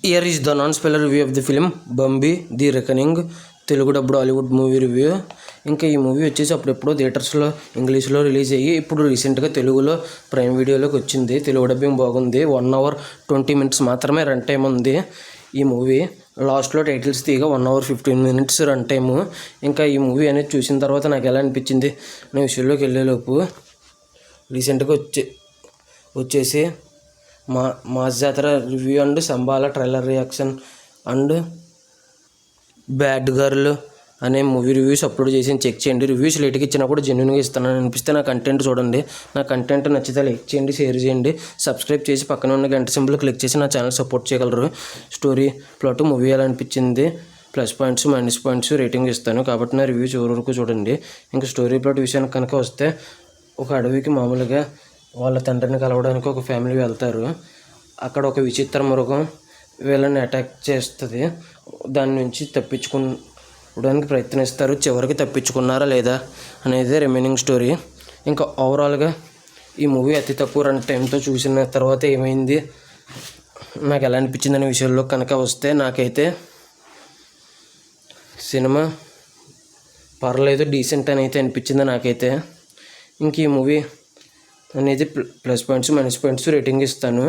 Here is the non-spoiler review of the film Bambi the reckoning. Telugu డబ్బుడు Hollywood movie review. ఇంకా ఈ movie వచ్చేసి అప్పుడెప్పుడో థియేటర్స్లో ఇంగ్లీష్లో రిలీజ్ అయ్యి ఇప్పుడు రీసెంట్గా తెలుగులో ప్రైమ్ వీడియోలోకి వచ్చింది. తెలుగు డబ్బింగ్ బాగుంది. 1 hour 20 minutes మాత్రమే రన్ టైం ఉంది ఈ మూవీ. లాస్ట్లో టైటిల్స్ తీగా 1 hour 15 minutes రన్ టైము. ఇంకా ఈ మూవీ అనేది చూసిన తర్వాత నాకు ఎలా అనిపించింది నా విషయంలోకి వెళ్ళేలోపు రీసెంట్గా వచ్చేసి mass Jathara review and Sambala trailer reaction and bad girl అనే మూవీ రివ్యూస్ అప్లోడ్ చేసి చెక్ చేయండి. రివ్యూస్ లేట్గా ఇచ్చినా కూడా జెన్యున్గా ఇస్తానని అనిపిస్తే నా కంటెంట్ చూడండి. నా కంటెంట్ నచ్చితే లైక్ చేయండి, షేర్ చేయండి, సబ్స్క్రైబ్ చేసి పక్కన ఉన్న గంట సింబల్ క్లిక్ చేసి నా ఛానల్ సపోర్ట్ చేయగలరు. స్టోరీ ప్లాట్ మూవీ ఎలా అనిపించింది, plus points minus points rating ఇస్తాను కాబట్టి నా రివ్యూ చివరి వరకు చూడండి. ఇంకా స్టోరీ ప్లాట్ విషయానికి కనుక వస్తే, ఒక అడవికి మామూలుగా వాళ్ళ తండ్రిని కలవడానికి ఒక ఫ్యామిలీ వెళ్తారు. అక్కడ ఒక విచిత్ర మృగం వీళ్ళని అటాక్ చేస్తుంది. దాని నుంచి తప్పించుకోవడానికి ప్రయత్నిస్తారు. చివరికి తప్పించుకున్నారా లేదా అనేది రిమైనింగ్ స్టోరీ. ఇంకా ఓవరాల్గా ఈ మూవీ అతి తక్కువ రన్ టైంతో చూసిన తర్వాత ఏమైంది, నాకు ఎలా అనిపించింది అనే విషయంలో కనుక వస్తే, నాకైతే సినిమా పర్లేదు, డీసెంట్ అని అయితే అనిపించింది నాకైతే. ఇంక ఈ మూవీ అనేది plus points minus points rating ఇస్తాను.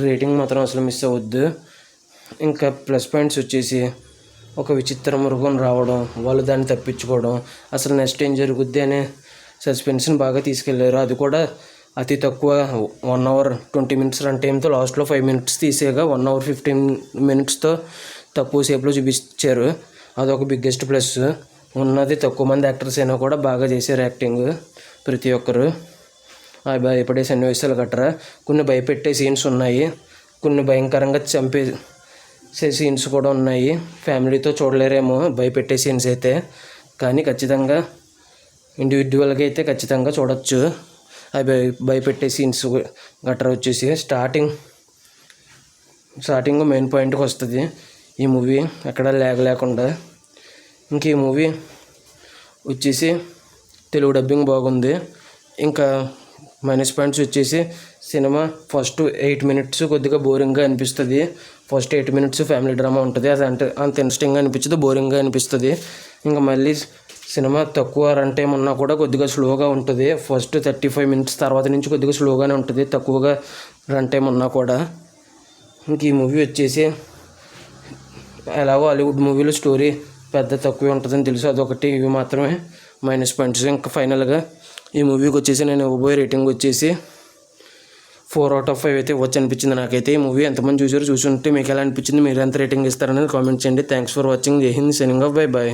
రేటింగ్ మాత్రం అసలు మిస్ అవ్వద్దు. ఇంకా ప్లస్ పాయింట్స్ వచ్చేసి, ఒక విచిత్ర మృగం రావడం, వాళ్ళు దాన్ని తప్పించుకోవడం, అసలు నెక్స్ట్ ఏం జరుగుద్ది అనే సస్పెన్స్ని బాగా తీసుకెళ్లారు. అది కూడా అతి తక్కువ 1 hour 20 minutes రన్ టైంతో లాస్ట్లో 5 minutes తీసేగా 1 hour 15 minutesతో తక్కువ సేపులో చూపించారు. అదొక బిగ్గెస్ట్ ప్లస్. ఉన్నది తక్కువ మంది యాక్టర్స్ అయినా కూడా బాగా చేశారు యాక్టింగ్ ప్రతి ఒక్కరు. భయపడే సన్నివేశాలు గట్రా కొన్ని భయపెట్టే సీన్స్ ఉన్నాయి, కొన్ని భయంకరంగా చంపేసే సీన్స్ కూడా ఉన్నాయి. ఫ్యామిలీతో చూడలేరేమో భయపెట్టే సీన్స్ అయితే, కానీ ఖచ్చితంగా ఇండివిజువల్గా అయితే ఖచ్చితంగా చూడొచ్చు. అవి భయపెట్టే సీన్స్ గట్రా వచ్చేసి స్టార్టింగ్ మెయిన్ పాయింట్కి వస్తుంది ఈ మూవీ, ఎక్కడ ల్యాగ్ లేకుండా. ఇంక ఈ మూవీ వచ్చేసి తెలుగు డబ్బింగ్ బాగుంది. ఇంకా మైనస్ పాయింట్స్ వచ్చేసి, సినిమా ఫస్ట్ 8 minutes కొద్దిగా బోరింగ్గా అనిపిస్తుంది. ఫస్ట్ 8 minutes ఫ్యామిలీ డ్రామా ఉంటుంది. అది అంత ఇంట్రెస్టింగ్గా అనిపించదు, బోరింగ్గా అనిపిస్తుంది. ఇంకా మళ్ళీ సినిమా తక్కువ రన్ టైం ఉన్నా కూడా కొద్దిగా స్లోగా ఉంటుంది. ఫస్ట్ 35 minutes తర్వాత నుంచి కొద్దిగా స్లోగానే ఉంటుంది, తక్కువగా రన్ టైం ఉన్నా కూడా. ఇంక ఈ మూవీ వచ్చేసి ఎలాగో హాలీవుడ్ మూవీలో స్టోరీ పెద్ద తక్కువే ఉంటుందని తెలుసు, అదొకటి. ఇవి మాత్రమే మైనస్ పాయింట్స్. ఇంకా ఫైనల్గా ఈ మూవీకి వచ్చేసి నేను ఇవ్వబోయే రేటింగ్ వచ్చేసి 4 out of 5 అయితే వచ్చి అనిపించింది నాకైతే. ఈ మూవీ ఎంతమంది చూసారో, చూసుంటే మీకు ఎలా అనిపించింది, మీరు ఎంత రేటింగ్ ఇస్తారనేది కామెంట్ చేయండి. Thanks for watching. Jai Hind, signing off, bye bye.